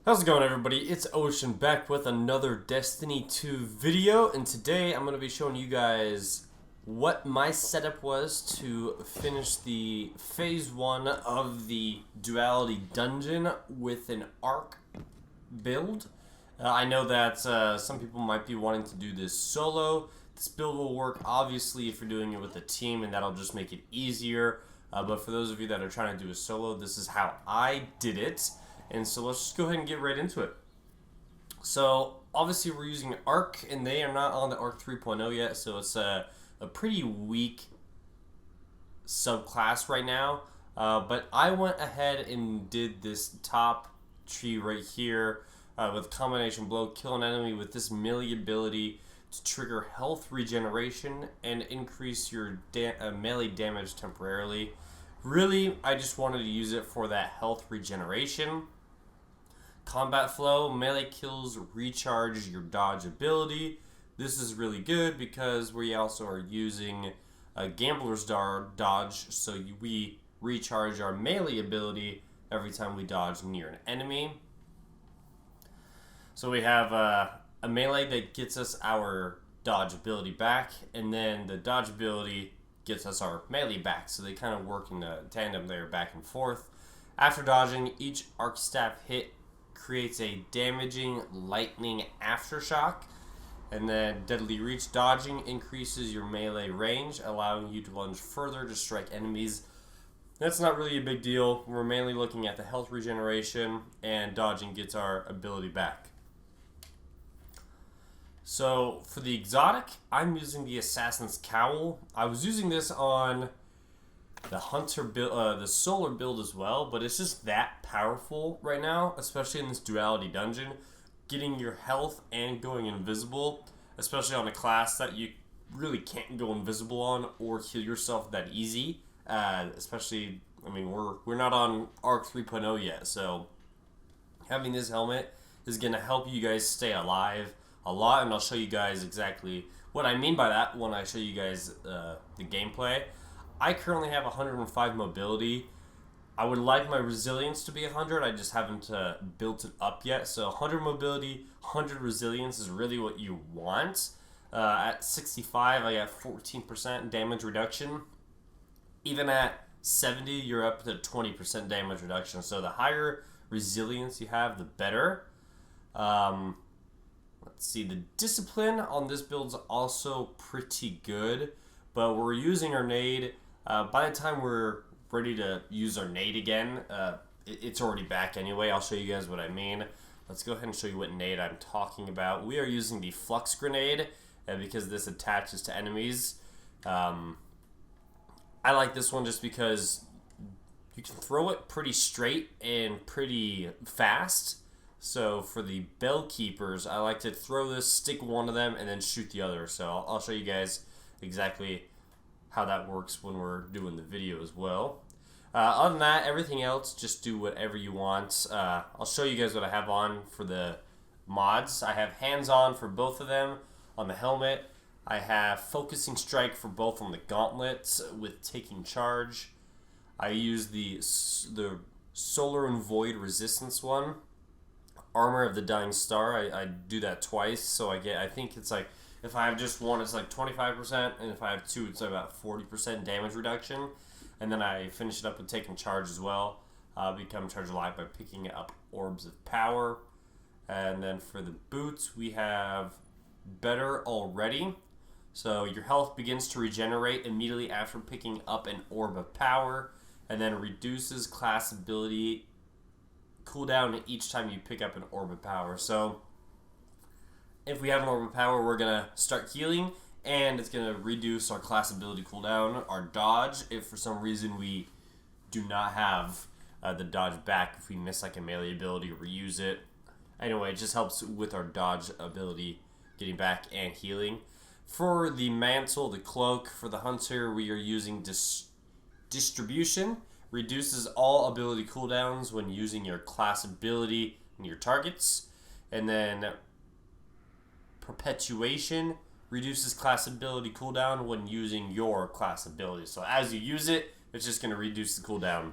How's it going, everybody? It's Ocean back with another Destiny 2 video, and today I'm going to be showing you guys what my setup was to finish the phase 1 of the Duality dungeon with an arc build. I know that some people might be wanting to do this solo. This build will work obviously if you're doing it with a team, and that'll just make it easier. But for those of you that are trying to do a solo, this is how I did it. And so let's just go ahead and get right into it. So obviously we're using Arc, and they are not on the Arc 3.0 yet, so it's a pretty weak subclass right now. But I went ahead and did this top tree right here with combination blow, kill an enemy with this melee ability to trigger health regeneration and increase your melee damage temporarily. Really, I just wanted to use it for that health regeneration. Combat flow, melee kills recharge your dodge ability. This is really good because we also are using a gambler's dodge, so we recharge our melee ability every time we dodge near an enemy. So we have a melee that gets us our dodge ability back, and then the dodge ability gets us our melee back. So they kind of work in a tandem there, back and forth. After dodging, each arc staff hit creates a damaging lightning aftershock, and then deadly reach. Dodging increases your melee range, allowing you to lunge further to strike enemies. That's not really a big deal. We're mainly looking at the health regeneration, and dodging gets our ability back. So for the exotic, I'm using the Assassin's Cowl. I was using this on the Hunter build, the Solar build as well, but it's just that powerful right now, especially in this Duality dungeon. Getting your health and going invisible, especially on a class that you really can't go invisible on or heal yourself that easy. Especially, I mean, we're not on Arc 3.0 yet, so having this helmet is going to help you guys stay alive a lot, and I'll show you guys exactly what I mean by that when I show you guys the gameplay. I currently have 105 mobility. I would like my resilience to be 100. I just haven't built it up yet. So 100 mobility, 100 resilience is really what you want. At 65, I got 14% damage reduction. Even at 70, you're up to 20% damage reduction. So the higher resilience you have, the better. Let's see, the discipline on this build is also pretty good, but we're using our nade. By the time we're ready to use our nade again, it's already back anyway. I'll show you guys what I mean. Let's go ahead and show you what nade I'm talking about. We are using the flux grenade because this attaches to enemies. I like this one just because you can throw it pretty straight and pretty fast. So for the bell keepers, I like to throw this, stick one of them, and then shoot the other. So I'll show you guys exactly how that works when we're doing the video as well. Other than that, everything else, just do whatever you want. I'll show you guys what I have on for the mods. I have hands-on for both of them on the helmet. I have focusing strike for both on the gauntlets with taking charge. I use the solar and void resistance one. Armor of the Dying Star, I do that twice, so I think it's like, if I have just one, it's like 25%, and if I have two, it's about 40% damage reduction. And then I finish it up with taking charge as well. Become charged alive by picking up orbs of power. And then for the boots, we have Better Already. So your health begins to regenerate immediately after picking up an orb of power, and then reduces class ability cooldown each time you pick up an orb of power. So if we have an orb of power, we're going to start healing, and it's going to reduce our class ability cooldown, our dodge, if for some reason we do not have the dodge back. If we miss like a melee ability, reuse it. Anyway, it just helps with our dodge ability getting back and healing. For the mantle, the cloak, for the hunter, we are using distribution. Reduces all ability cooldowns when using your class ability and your targets. And then perpetuation reduces class ability cooldown when using your class ability. So as you use it, it's just going to reduce the cooldown.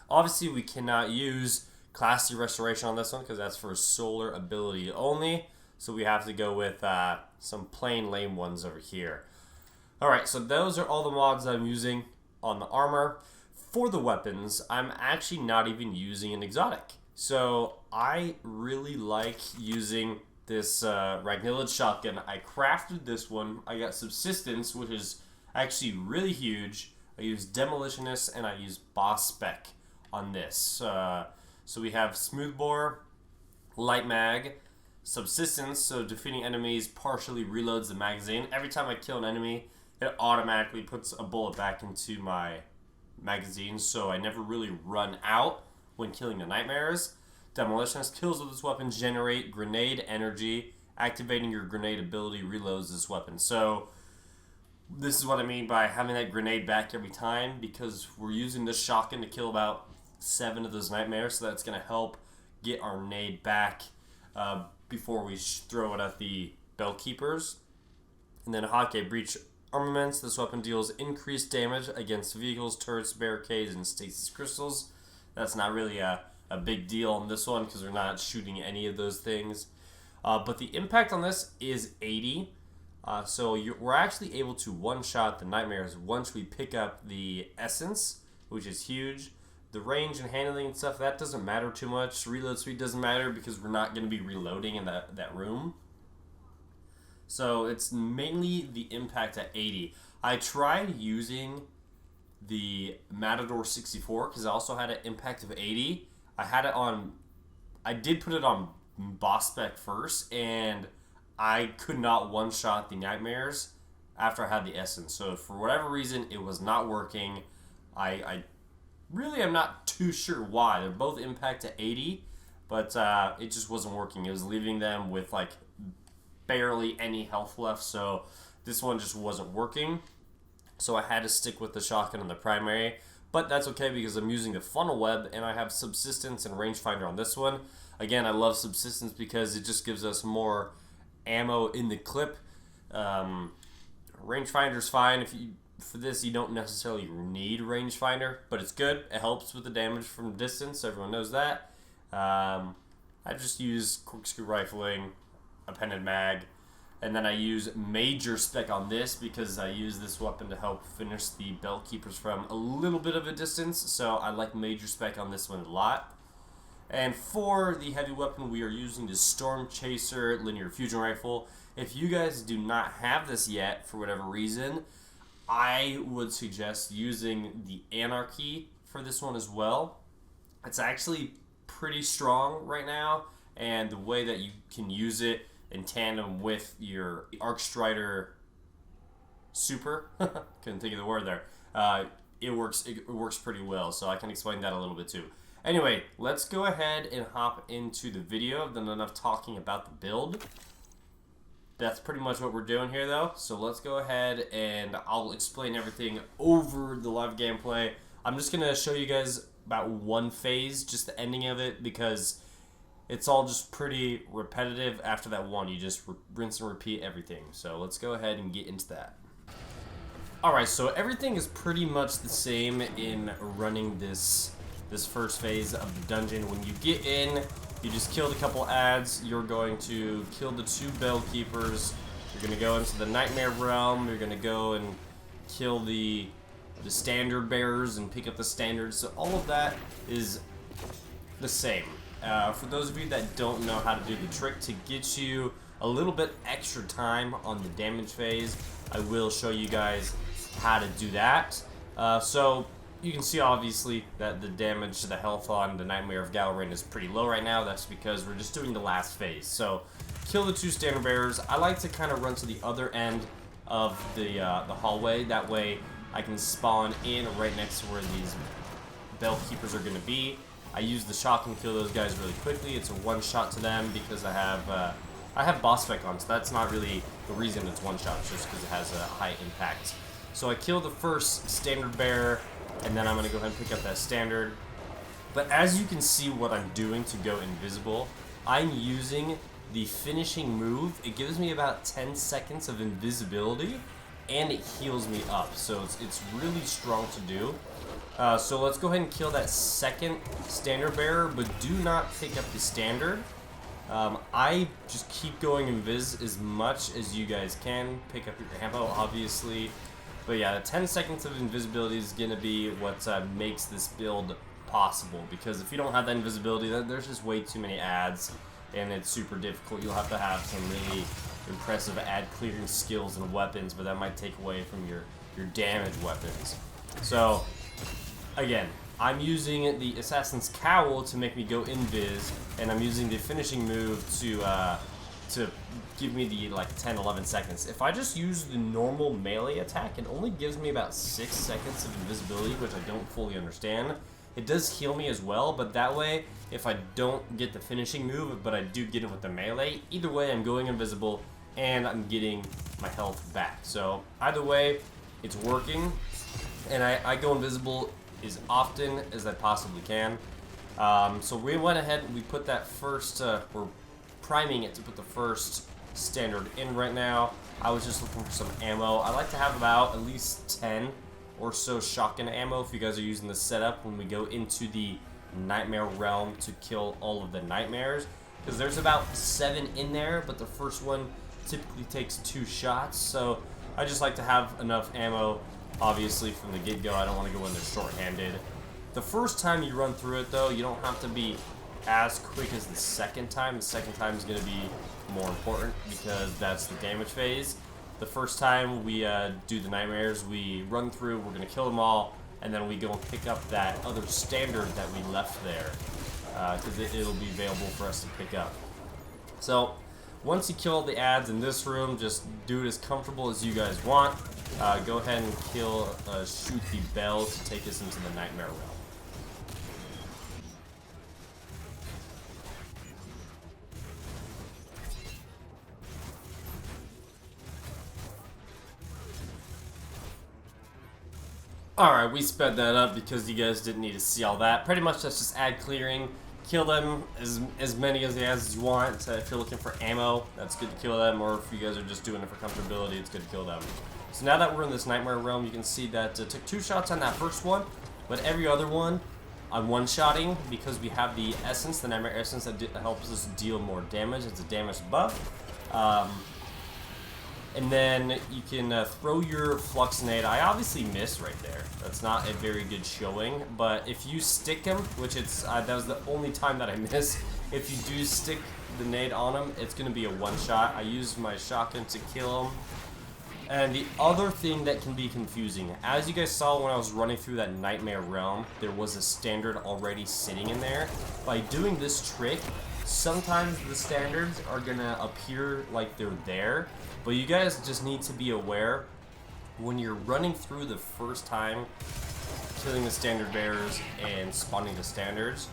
Obviously, we cannot use Class C restoration on this one because that's for solar ability only. So we have to go with some plain lame ones over here. Alright, so those are all the mods I'm using on the armor. For the weapons, I'm actually not even using an exotic. So I really like using this Ragnillid shotgun. I crafted this one. I got subsistence, which is actually really huge. I use demolitionist and I use boss spec on this. So we have smoothbore, light mag, subsistence, so defeating enemies partially reloads the magazine. Every time I kill an enemy, it automatically puts a bullet back into my magazine, so I never really run out when killing the nightmares. Demolitionist, kills with this weapon generate grenade energy. Activating your grenade ability reloads this weapon. So this is what I mean by having that grenade back every time, because we're using this shotgun to kill about 7 of those nightmares, so that's going to help get our nade back before we throw it at the Bellkeepers. And then Hotkey Breach Armaments. This weapon deals increased damage against vehicles, turrets, barricades, and stasis crystals. That's not really a big deal on this one because we're not shooting any of those things. But the impact on this is 80. So we're actually able to one-shot the nightmares once we pick up the essence, which is huge. The range and handling and stuff, that doesn't matter too much. Reload speed doesn't matter because we're not going to be reloading in that room. So it's mainly the impact at 80. I tried using the Matador 64 because I also had an impact of 80. I did put it on boss spec first, and I could not one-shot the nightmares after I had the essence. So for whatever reason, it was not working. I really am not too sure why. They're both impact to 80, but it just wasn't working. It was leaving them with like barely any health left, so this one just wasn't working. So I had to stick with the shotgun in the primary, but that's okay because I'm using the funnel web and I have subsistence and rangefinder on this one. Again, I love subsistence because it just gives us more ammo in the clip. Rangefinder's fine. For this, you don't necessarily need rangefinder, but it's good. It helps with the damage from distance. Everyone knows that. I just use corkscrew rifling, appended mag, and then I use major spec on this because I use this weapon to help finish the Bellkeepers from a little bit of a distance, so I like major spec on this one a lot. And for the heavy weapon, we are using the Storm Chaser linear fusion rifle. If you guys do not have this yet, for whatever reason, I would suggest using the Anarchy for this one as well. It's actually pretty strong right now, and the way that you can use it in tandem with your Arcstrider Super, couldn't think of the word there, it works pretty well, so I can explain that a little bit too. Anyway, let's go ahead and hop into the video. I've done enough talking about the build. That's pretty much what we're doing here though, so let's go ahead and I'll explain everything over the live gameplay. I'm just going to show you guys about one phase, just the ending of it, because it's all just pretty repetitive after that one. You just rinse and repeat everything. So let's go ahead and get into that. Alright, so everything is pretty much the same in running this first phase of the dungeon. When you get in, you just killed a couple ads. You're going to kill the 2 Bellkeepers. You're going to go into the Nightmare Realm. You're going to go and kill the standard bearers and pick up the standards. So all of that is the same. For those of you that don't know how to do the trick, to get you a little bit extra time on the damage phase, I will show you guys how to do that. So you can see obviously that the damage to the health on the Nightmare of Galrain is pretty low right now. That's because we're just doing the last phase. So kill the 2 standard bearers. I like to kind of run to the other end of the hallway. That way I can spawn in right next to where these Bellkeepers are going to be. I use the shotgun to kill those guys really quickly. It's a one-shot to them because I have boss spec on, so that's not really the reason it's one-shot. It's just because it has a high impact. So I kill the first standard bearer, and then I'm going to go ahead and pick up that standard. But as you can see what I'm doing to go invisible, I'm using the finishing move. It gives me about 10 seconds of invisibility, and it heals me up. So it's really strong to do. So let's go ahead and kill that second standard bearer, but do not pick up the standard. I just keep going invis as much as you guys can. Pick up your ammo, obviously. But yeah, 10 seconds of invisibility is going to be what makes this build possible. Because if you don't have that invisibility, there's just way too many ads, and it's super difficult. You'll have to have some really impressive ad clearing skills and weapons, but that might take away from your damage weapons. So, again, I'm using the Assassin's Cowl to make me go invis, and I'm using the finishing move to give me the like 10-11 seconds. If I just use the normal melee attack, it only gives me about 6 seconds of invisibility, which I don't fully understand. It does heal me as well, but that way, if I don't get the finishing move, but I do get it with the melee, either way I'm going invisible and I'm getting my health back. So either way, it's working, and I go invisible as often as I possibly can. So we went ahead and we put that first, we're priming it to put the first standard in right now. I was just looking for some ammo. I like to have about at least 10 or so shotgun ammo if you guys are using the setup when we go into the nightmare realm to kill all of the nightmares, because there's about 7 in there, but the first one typically takes 2 shots. So I just like to have enough ammo, obviously, from the get-go. I don't want to go in there short-handed. The first time you run through it, though, you don't have to be as quick as the second time. The second time is going to be more important because that's the damage phase. The first time we do the nightmares, we run through, we're going to kill them all, and then we go and pick up that other standard that we left there, because it'll be available for us to pick up. So once you kill the ads in this room, just do it as comfortable as you guys want. Go ahead and shoot the bell to take us into the nightmare realm. Alright, we sped that up because you guys didn't need to see all that. Pretty much that's just ad clearing. Kill them as many as you want. If you're looking for ammo, that's good to kill them, or if you guys are just doing it for comfortability, it's good to kill them. So now that we're in this nightmare realm, you can see that it took 2 shots on that first one, but every other one I'm one-shotting because we have the essence, the nightmare essence, that helps us deal more damage. It's a damage buff. And then you can throw your flux nade. I obviously missed right there. That's not a very good showing. But if you stick him, which that was the only time that I missed. If you do stick the nade on him, it's going to be a one-shot. I used my shotgun to kill him. And the other thing that can be confusing, as you guys saw when I was running through that nightmare realm, there was a standard already sitting in there. By doing this trick, sometimes the standards are going to appear like they're there. But you guys just need to be aware when you're running through the first time, killing the standard bearers and spawning the standards,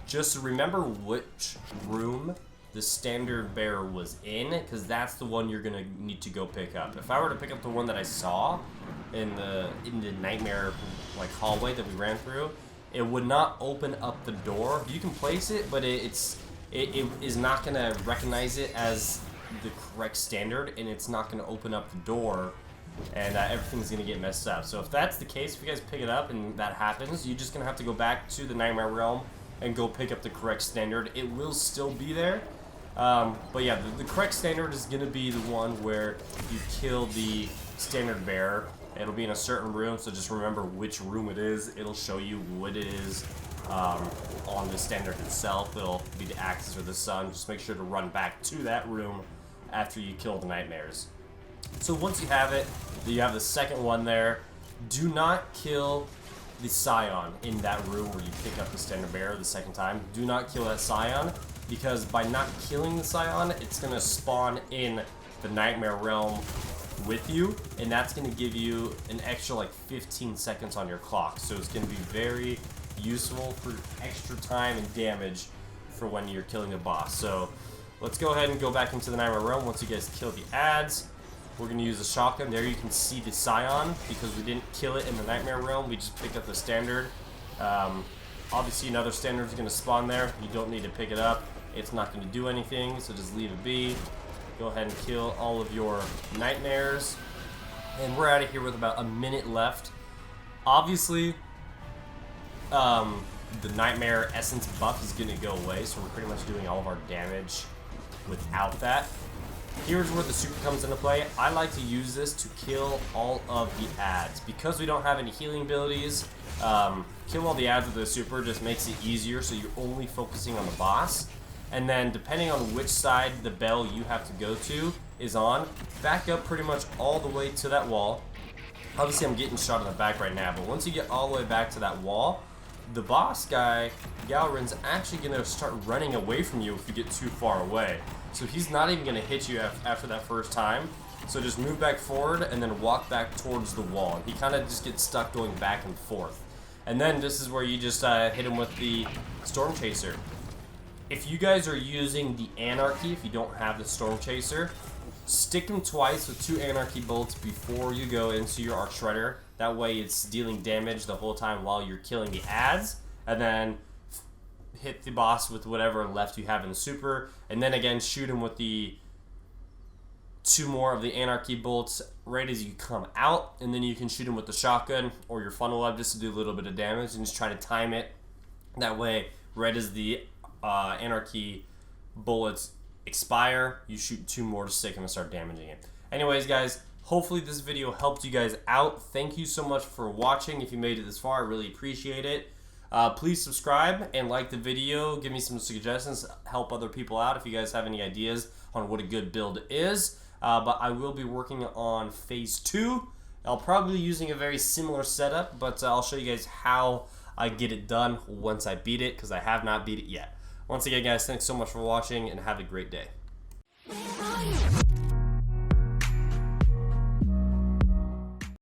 just remember which room the standard bearer was in, because that's the one you're gonna need to go pick up. If I were to pick up the one that I saw in the nightmare like hallway that we ran through, it would not open up the door. You can place it, but it is not gonna recognize it as the correct standard, and it's not going to open up the door, and everything's going to get messed up. So if that's the case, if you guys pick it up and that happens, you're just going to have to go back to the nightmare realm and go pick up the correct standard. It will still be there, but yeah, the correct standard is going to be the one where you kill the standard bearer. It'll be in a certain room, so just remember which room it is. It'll show you what it is on the standard itself. It'll be the axis or the sun. Just make sure to run back to that room after you kill the nightmares. So once you have it, you have the second one there. Do not kill the scion in that room where you pick up the standard bearer the second time. Do not kill that scion, because by not killing the scion, it's going to spawn in the nightmare realm with you, and that's going to give you an extra like 15 seconds on your clock. So it's going to be very useful for extra time and damage for when you're killing a boss. So let's go ahead and go back into the nightmare realm. Once you guys kill the ads, we're going to use a shotgun. There you can see the scion, because we didn't kill it in the nightmare realm. We just picked up the standard. Obviously another standard is going to spawn there. You don't need to pick it up. It's not going to do anything, so just leave it be. Go ahead and kill all of your nightmares. And we're out of here with about a minute left. Obviously, the Nightmare Essence buff is going to go away, so we're pretty much doing all of our damage without that. Here's where the super comes into play. I like to use this to kill all of the ads. Because we don't have any healing abilities, kill all the ads with the super just makes it easier, so you're only focusing on the boss. And then depending on which side the bell you have to go to is on, back up pretty much all the way to that wall. Obviously I'm getting shot in the back right now, but once you get all the way back to that wall, the boss guy, Galrin's actually going to start running away from you if you get too far away. So he's not even going to hit you after that first time. So just move back forward and then walk back towards the wall. And he kind of just gets stuck going back and forth. And then this is where you just hit him with the Storm Chaser. If you guys are using the Anarchy, if you don't have the Storm Chaser, stick them twice with 2 Anarchy bolts before you go into your Arc Shredder. That way it's dealing damage the whole time while you're killing the ads. And then hit the boss with whatever left you have in the super. And then again, shoot him with the 2 more of the Anarchy bolts right as you come out. And then you can shoot him with the shotgun or your funnel web just to do a little bit of damage. And just try to time it. That way, right as the Anarchy bullets expire, you shoot 2 more to stick and start damaging it. Anyways, guys, hopefully this video helped you guys out. Thank you so much for watching. If you made it this far, I really appreciate it. Please subscribe and like the video. Give me some suggestions. Help other people out if you guys have any ideas on what a good build is. But I will be working on Phase 2. I'll probably be using a very similar setup, but I'll show you guys how I get it done once I beat it, because I have not beat it yet. Once again, guys, thanks so much for watching, and have a great day.